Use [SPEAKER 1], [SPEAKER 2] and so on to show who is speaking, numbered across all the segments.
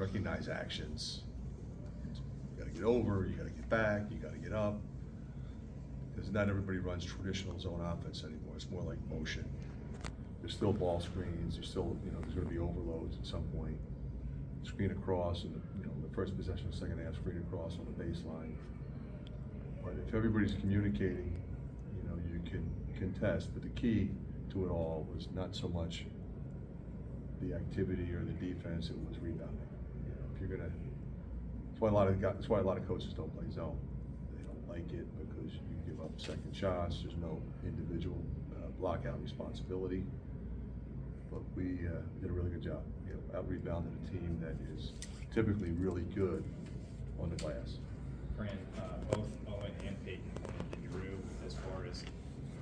[SPEAKER 1] recognize actions. You gotta get over, you gotta get back, you gotta get up. Because not everybody runs traditional zone offense anymore. It's more like motion. There's still ball screens. There's still, there's going to be overloads at some point. Screen across, and the first possession, the second half, screen across on the baseline. But if everybody's communicating, you can contest. But the key to it all was not so much the activity or the defense; it was rebounding. If you're gonna, that's why a lot of coaches don't play zone. They don't like it because you give up second shots. There's no individual blockout responsibility. But we did a really good job. Out rebounded a team that is typically really good on the glass.
[SPEAKER 2] Fran, both Owen and Peyton pointed to Drew as far as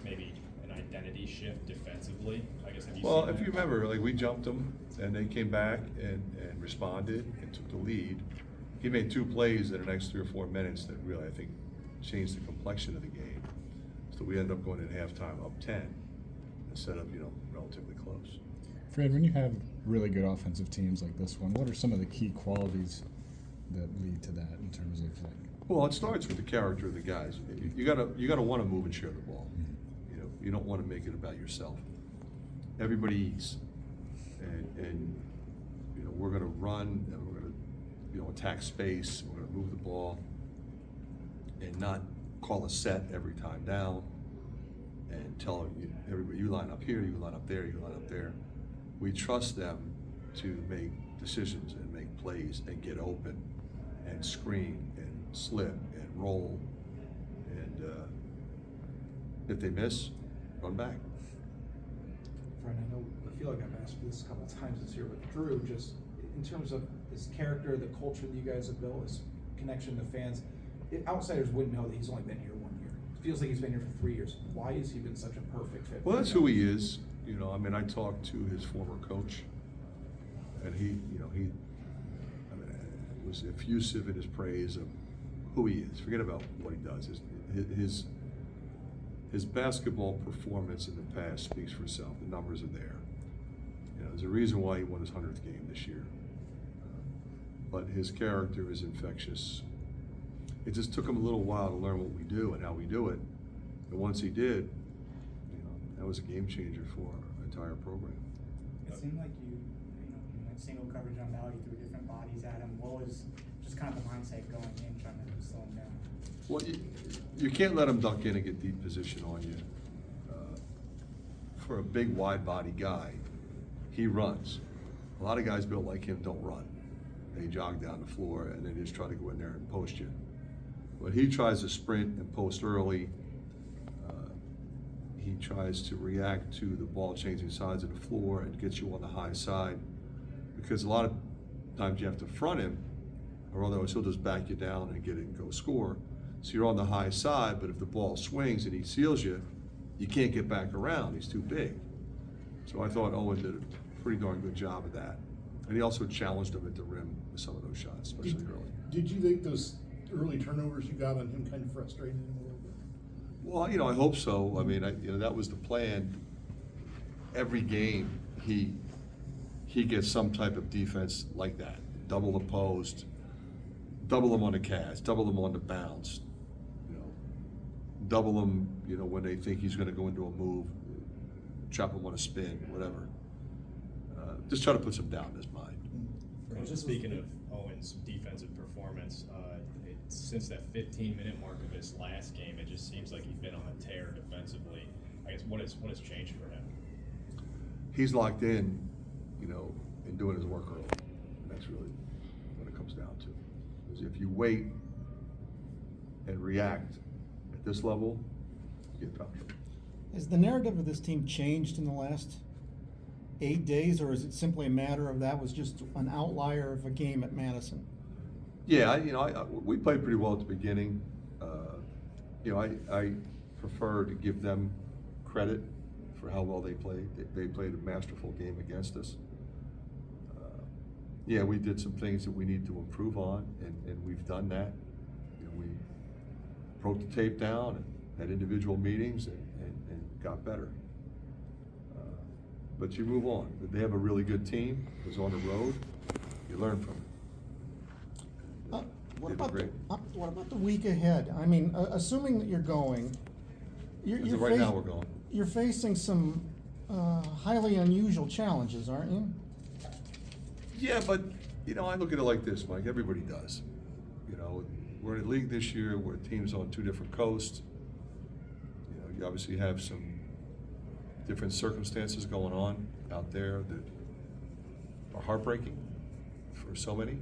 [SPEAKER 2] maybe an identity shift defensively. I guess have you
[SPEAKER 1] Well,
[SPEAKER 2] seen
[SPEAKER 1] if
[SPEAKER 2] that?
[SPEAKER 1] you remember, we jumped them and they came back and responded and took the lead. He made 2 plays in the next 3 or 4 minutes that really, I think, changed the complexion of the game. So we ended up going at halftime up 10 instead of, relatively close.
[SPEAKER 3] Fred, when you have really good offensive teams like this one, what are some of the key qualities that lead to that in terms of
[SPEAKER 1] Well, it starts with the character of the guys. You gotta want to move and share the ball. You don't want to make it about yourself. Everybody eats, and we're gonna run and we're gonna attack space. We're gonna move the ball and not call a set every time down and tell everybody you line up here, you line up there, you line up there. We trust them to make decisions and make plays and get open and screen and slip and roll. And if they miss, run back.
[SPEAKER 4] Fran, I feel like I've asked you this a couple of times this year, but Drew, just in terms of his character, the culture that you guys have built, his connection to fans, outsiders wouldn't know that he's only been here 1 year. It feels like he's been here for 3 years. Why has he been such a perfect fit?
[SPEAKER 1] Well, that's who he is. I talked to his former coach, and he was effusive in his praise of who he is. Forget about what he does. His basketball performance in the past speaks for itself. The numbers are there. There's a reason why he won his 100th game this year. But his character is infectious. It just took him a little while to learn what we do and how we do it. And once he did, that was a game changer for our entire program.
[SPEAKER 5] It seemed like you went single coverage on Valley, threw different bodies at him. What was just kind of the mindset going in, trying to slow him down?
[SPEAKER 1] Well, you can't let him duck in and get deep position on you. For a big, wide body guy, he runs. A lot of guys built like him don't run. They jog down the floor and they just try to go in there and post you. But he tries to sprint and post early. He tries to react to the ball changing sides of the floor and gets you on the high side, because a lot of times you have to front him, or otherwise he'll just back you down and get it and go score. So you're on the high side, but if the ball swings and he seals you, you can't get back around. He's too big. So I thought Owen did a pretty darn good job of that. And he also challenged him at the rim with some of those shots, especially early.
[SPEAKER 6] Did you think those early turnovers you got on him kind of frustrated him a little bit?
[SPEAKER 1] Well, I hope so. That was the plan. Every game, he gets some type of defense like that. Double the post, double them on the catch, double them on the bounce. Double them, when they think he's going to go into a move, chop him on a spin, whatever. Just try to put some doubt in his mind.
[SPEAKER 2] Coach, speaking of Owen's defensive performance, since that 15-minute mark of his last game, it just seems like he's been on a tear defensively. I guess what has changed for him?
[SPEAKER 1] He's locked in, and doing his work early. That's really what it comes down to. Because if you wait and react at this level, you get foul trouble.
[SPEAKER 7] Has the narrative of this team changed in the last 8 days, or is it simply a matter of that was just an outlier of a game at Madison?
[SPEAKER 1] Yeah, we played pretty well at the beginning. I prefer to give them credit for how well they played. They played a masterful game against us. Yeah, we did some things that we need to improve on, and we've done that. We broke the tape down and had individual meetings and got better. But you move on. They have a really good team. It was on the road. You learn from it.
[SPEAKER 7] What
[SPEAKER 1] They did
[SPEAKER 7] about
[SPEAKER 1] great.
[SPEAKER 7] what about the week ahead? I mean, assuming that you're going,
[SPEAKER 1] As of right now, we're going.
[SPEAKER 7] You're facing some highly unusual challenges, aren't you?
[SPEAKER 1] Yeah, but, you know, I look at it like this, Mike, everybody does. You know, we're in a league this year where teams on two different coasts. You know, you obviously have some different circumstances going on out there that are heartbreaking for so many.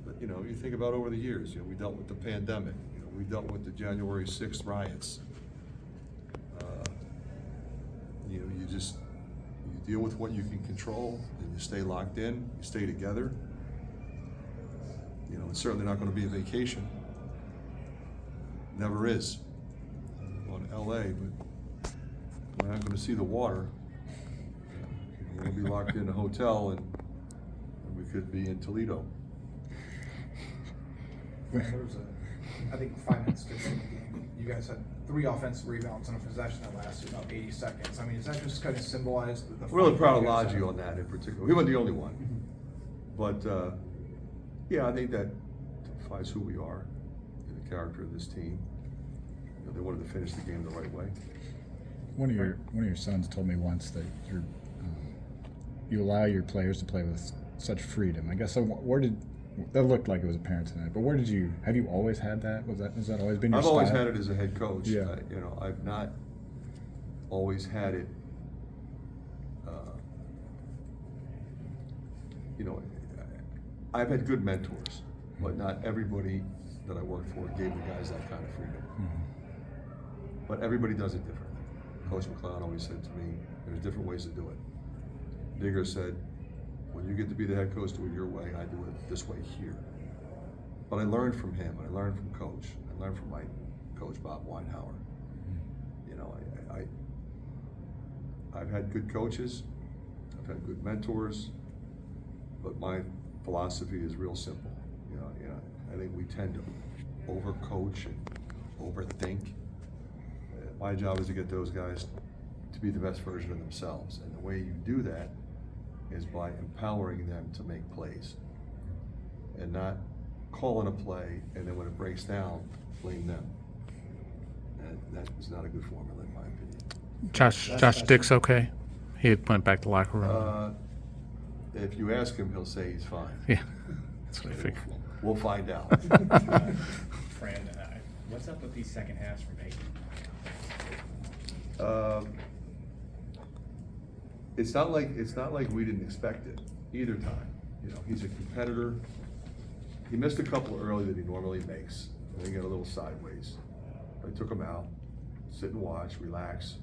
[SPEAKER 1] But, you know, you think about over the years, you know, we dealt with the pandemic, you know, we dealt with the January 6th riots. You know, you deal with what you can control, and you stay locked in, you stay together. You know, it's certainly not gonna be a vacation. Never is. On LA, but we're not gonna see the water. We're gonna be locked in a hotel, and we could be in Toledo.
[SPEAKER 4] There was I think 5 minutes to go in the game. You guys had 3 offensive rebounds on a possession that lasted about 80 seconds. I mean, does that just kind of symbolize the
[SPEAKER 1] I'm really
[SPEAKER 4] fight
[SPEAKER 1] proud of
[SPEAKER 4] you guys
[SPEAKER 1] Lodgy
[SPEAKER 4] had?
[SPEAKER 1] on that in particular. He wasn't the only one. But, yeah, I think that typifies who we are and the character of this team. You know, they wanted to finish the game the right way.
[SPEAKER 3] One of your sons told me once that you allow your players to play with such freedom. I guess that looked like it was apparent tonight. But have you always had that? Has that always been your
[SPEAKER 1] I've
[SPEAKER 3] style?
[SPEAKER 1] always had it as a head coach.
[SPEAKER 3] Yeah.
[SPEAKER 1] You know, I've not always had it. You know, I've had good mentors, but not everybody that I worked for gave the guys that kind of freedom.
[SPEAKER 3] Mm-hmm.
[SPEAKER 1] But everybody does it differently. Coach McCloud always said to me, "There's different ways to do it." Digger said, "When you get to be the head coach, do it your way. I do it this way here." But I learned from him. I learned from Coach. I learned from my coach, Bob Weinhauer. You know, I've had good coaches. I've had good mentors. But my philosophy is real simple. You know, I think we tend to overcoach and overthink. My job is to get those guys to be the best version of themselves. And the way you do that is by empowering them to make plays and not calling a play and then when it breaks down, blame them. And that is not a good formula in my opinion.
[SPEAKER 8] Josh Dick's okay? He went back to the locker room.
[SPEAKER 1] If you ask him, he'll say he's fine.
[SPEAKER 8] Yeah, that's what I figured.
[SPEAKER 1] We'll find out.
[SPEAKER 2] Fran, what's up with these second halves for Baker?
[SPEAKER 1] It's not like we didn't expect it either time. You know, he's a competitor. He missed a couple early that he normally makes, and he got a little sideways. I took him out, sit and watch, relax.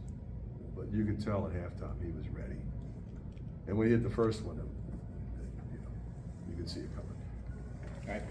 [SPEAKER 1] But you could tell at halftime he was ready. And when he hit the first one, you know, you could see it coming.
[SPEAKER 2] All right.